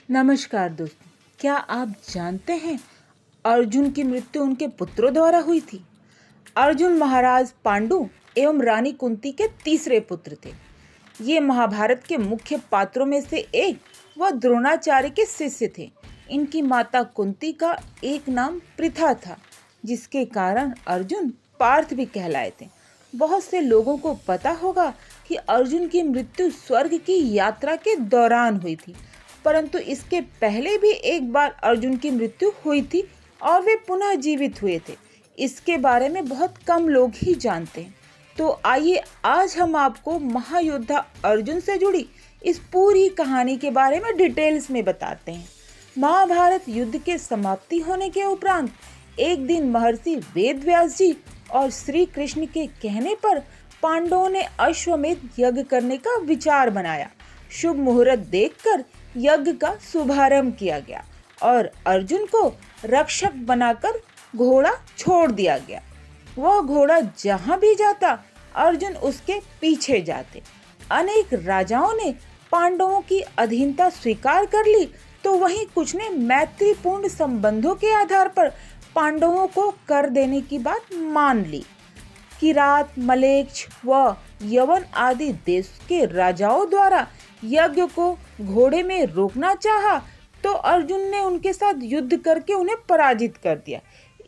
नमस्कार दोस्तों, क्या आप जानते हैं अर्जुन की मृत्यु उनके पुत्रों द्वारा हुई थी। अर्जुन महाराज पांडु एवं रानी कुंती के तीसरे पुत्र थे। ये महाभारत के मुख्य पात्रों में से एक व द्रोणाचार्य के शिष्य थे। इनकी माता कुंती का एक नाम पृथा था, जिसके कारण अर्जुन पार्थ भी कहलाए थे। बहुत से लोगों को पता होगा कि अर्जुन की मृत्यु स्वर्ग की यात्रा के दौरान हुई थी, परंतु इसके पहले भी एक बार अर्जुन की मृत्यु हुई थी और वे पुनः जीवित हुए थे। इसके बारे में बहुत कम लोग ही जानते हैं। तो आइए आज हम आपको महायोद्धा अर्जुन से जुड़ी इस पूरी कहानी के बारे में डिटेल्स में बताते हैं। महाभारत युद्ध के समाप्ति होने के उपरांत एक दिन महर्षि वेदव्यास जी और श्री कृष्ण के कहने पर पांडवों ने अश्वमेध यज्ञ करने का विचार बनाया। शुभ मुहूर्त देखकर यज्ञ का शुभारंभ किया गया और अर्जुन को रक्षक बनाकर घोड़ा छोड़ दिया गया। वह घोड़ा जहां भी जाता अर्जुन उसके पीछे जाते। अनेक राजाओं ने पांडवों की अधीनता स्वीकार कर ली, तो वहीं कुछ ने मैत्रीपूर्ण संबंधों के आधार पर पांडवों को कर देने की बात मान ली। किरात, मलेच्छ व यवन आदि देश के राजाओं द्वारा यज्ञ को घोड़े में रोकना चाहा, तो अर्जुन ने उनके साथ युद्ध करके उन्हें पराजित कर दिया।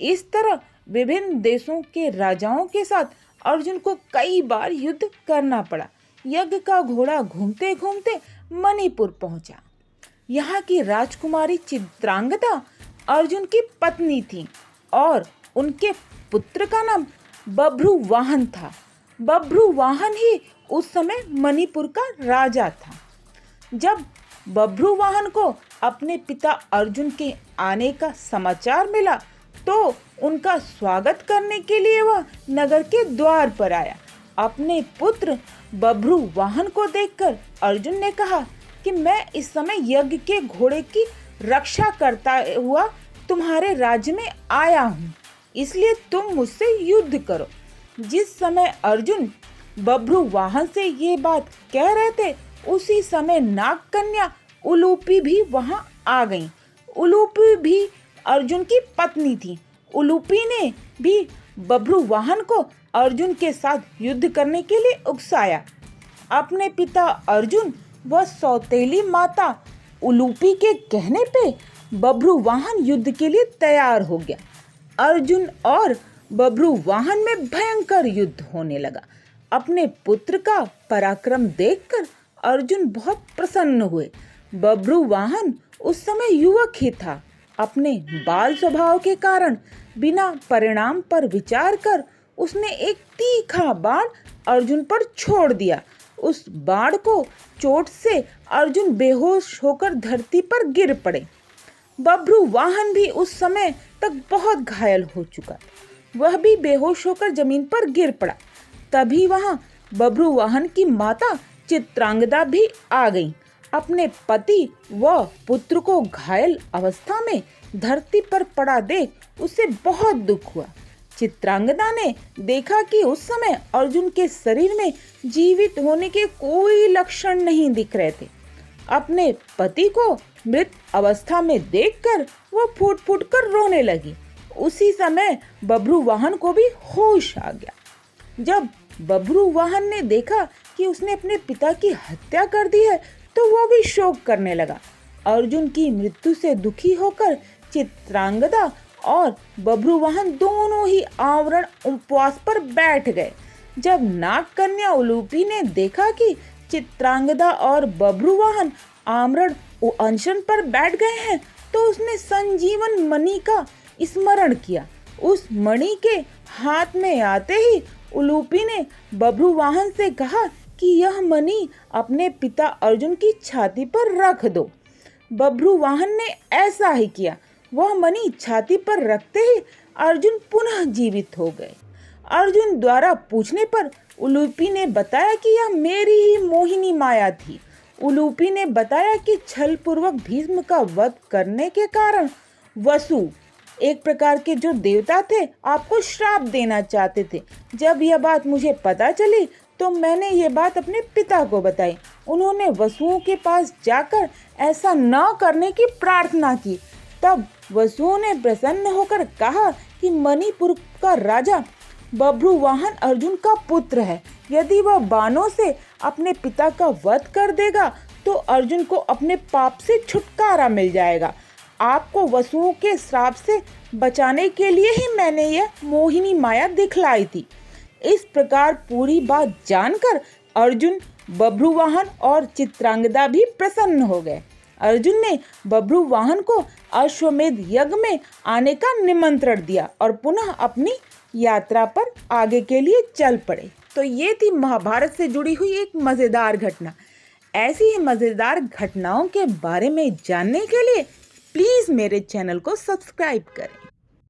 इस तरह विभिन्न देशों के राजाओं के साथ अर्जुन को कई बार युद्ध करना पड़ा। यज्ञ का घोड़ा घूमते घूमते मणिपुर पहुंचा। यहाँ की राजकुमारी चित्रांगदा अर्जुन की पत्नी थी और उनके पुत्र का नाम बभ्रुवाहन था। बभ्रुवाहन ही उस समय मणिपुर का राजा था। जब बभ्रुवाहन को अपने पिता अर्जुन के आने का समाचार मिला, तो उनका स्वागत करने के लिए वह नगर के द्वार पर आया। अपने पुत्र बभ्रुवाहन को देखकर अर्जुन ने कहा कि मैं इस समय यज्ञ के घोड़े की रक्षा करता हुआ तुम्हारे राज्य में आया हूँ, इसलिए तुम मुझसे युद्ध करो। जिस समय अर्जुन बभ्रुवाहन से ये बात कह रहे थे, उसी समय नाग कन्या उलूपी भी वहां आ गईं। उलूपी भी अर्जुन की पत्नी थी। उलूपी ने भी बभ्रुवाहन को अर्जुन के साथ युद्ध करने के लिए उकसाया। अपने पिता अर्जुन व सौतेली माता उलूपी के कहने पे बभ्रुवाहन युद्ध के लिए तैयार हो गया। अर्जुन और बभ्रुवाहन में भयंकर युद्ध होने लगा। अपने पुत्र का पराक्रम देखकर अर्जुन बहुत प्रसन्न हुए। बभ्रुवाहन उस समय युवक ही था। अपने बाल स्वभाव के कारण बिना परिणाम पर विचार कर उसने एक तीखा बाण अर्जुन पर छोड़ दिया। उस बाण को चोट से अर्जुन बेहोश होकर धरती पर गिर पड़े। बभ्रुवाहन भी उस समय तक बहुत घायल हो चुका। वह भी बेहोश होकर जमीन पर गिर पड़ा। तभी वहां बभ्रुवाहन की माता चित्रांगदा भी आ गई। अपने पति व पुत्र को घायल अवस्था में धरती पर पड़ा देख उसे बहुत दुख हुआ। चित्रांगदा ने देखा कि उस समय अर्जुन के शरीर में जीवित होने के कोई लक्षण नहीं दिख रहे थे। अपने पति को मृत अवस्था में देखकर वह फूट फूट कर रोने लगी। उसी समय बभ्रुवाहन को भी होश आ गया। जब बभ्रुवाहन ने देखा कि उसने अपने पिता की हत्या कर दी है, तो वह भी शोक करने लगा। अर्जुन की मृत्यु से दुखी होकर चित्रांगदा और बभ्रुवाहन दोनों ही आवरण उपवास पर बैठ गए। जब नाग कन्या उलूपी ने देखा कि चित्रांगदा और बभ्रुवाहन आमरण अनशन पर बैठ गए हैं, तो उसने संजीवन मणि का स्मरण किया। उस मणि के हाथ में आते ही उलूपी ने बभ्रुवाहन से कहा कि यह मणि अपने पिता अर्जुन की छाती पर रख दो। बभ्रुवाहन ने ऐसा ही किया। वह मणि छाती पर रखते ही अर्जुन पुनः जीवित हो गए। अर्जुन द्वारा पूछने पर उलूपी ने बताया कि यह मेरी ही मोहिनी माया थी। उलूपी ने बताया कि छल पूर्वक भीष्म का वध करने के कारण वसु, एक प्रकार के जो देवता थे, आपको श्राप देना चाहते थे। जब यह बात मुझे पता चली, तो मैंने ये बात अपने पिता को बताई उन्होंने वसुओं के पास जाकर ऐसा न करने की प्रार्थना की। तब वसुओं ने प्रसन्न होकर कहा कि मणिपुर का राजा बभ्रुवाहन अर्जुन का पुत्र है। यदि वह बाणों से अपने पिता का वध कर देगा तो अर्जुन को अपने पाप से छुटकारा मिल जाएगा। आपको वसुओं के श्राप से बचाने के लिए ही मैंने यह मोहिनी माया दिखलाई थी। इस प्रकार पूरी बात जानकर अर्जुन, बभ्रुवाहन और चित्रांगदा भी प्रसन्न हो गए। अर्जुन ने बभ्रुवाहन को अश्वमेध यज्ञ में आने का निमंत्रण दिया और पुनः अपनी यात्रा पर आगे के लिए चल पड़े। तो ये थी महाभारत से जुड़ी हुई एक मज़ेदार घटना। ऐसी ही मज़ेदार घटनाओं के बारे में जानने के लिए प्लीज़ मेरे चैनल को सब्सक्राइब करें।